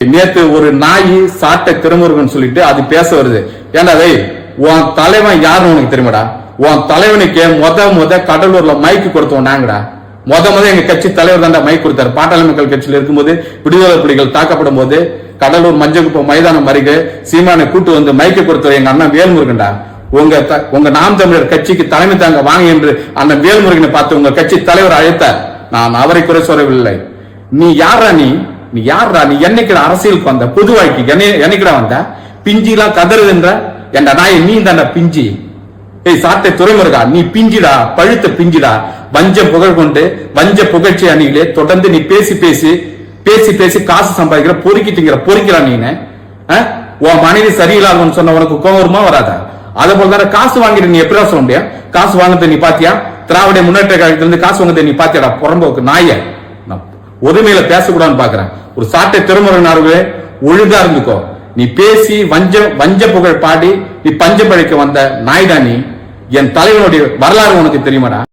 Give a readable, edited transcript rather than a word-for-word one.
நேத்து ஒரு நாய் சாட்டை திருமுருகன் சொல்லிட்டு அது பேச வருது. ஏன்னா உன் தலைவன் யாருன்னு உனக்கு தெரியுமாடா? உன் தலைவனுக்கு முத கடலூர்ல மைக்கு கொடுத்தோம் நாங்கடா. முத எங்க கட்சி தலைவர் தாண்டா மைக் கொடுத்தாரு. பாட்டாளி மக்கள் கட்சியில இருக்கும்போது விடுதலை புலிகள் தாக்கப்படும் போது கடலூர் மஞ்சக்குப்பம் மைதானம் அருகே சீமானை கூட்டு வந்து மைக்கு கொடுத்தது எங்க அண்ணன் வேல்முருகன்டா. உங்க நாம் தமிழர் கட்சிக்கு தலைமை தாங்க வாங்க என்று அண்ணன் வேல்முருகனை பார்த்து உங்க கட்சி தலைவர் அழைத்தார். நான் அவரை குறை சொல்லவில்லை. நீ யாரா? நீ யாரா? நீ என்னைக்கிட அரசியலுக்கு வந்த? புதுவாய்க்கு என்னைக்கிட வந்த? பிஞ்சிலாம் கதறுதுன்ற என்ற நாயை நீ தாண்டா பிஞ்சி. சாட்டை துறைமுருகா, நீ பிஞ்சிடா, பழுத்த பிஞ்சிடா. வஞ்சம் புகழ் கொண்டு வஞ்ச புகழ்ச்சி அணியிலே தொடர்ந்து நீ பேசி பேசி பேசி பேசி காசு சம்பாதிக்கிற பொறுக்கிறா நீனு. உன் மனைவி சரியில்லாதவன் சொன்ன உனக்கு கோவமா வராதா? அதே போல காசு வாங்கிட்டு நீ எப்படிதான் சொல்ல முடியும்? காசு வாங்குறது நீ பாத்தியா? திராவிட முன்னேற்ற கழகத்திலிருந்து காசு வாங்குறது நீ பாத்தியாடா? புறம்போக்கு நாய. உரிமையில பேசக்கூடாதுன்னு பாக்குறேன். ஒரு சாட்டை திருமுருகனார்களே, ஒழுங்கா இருந்துக்கோ. நீ பேசி வஞ்ச புகழ் பாடி நீ பஞ்சம் பழிக்க வந்த நாய்டா நீ. என் தலைவனுடைய வரலாறு உனக்கு தெரியுமாடா?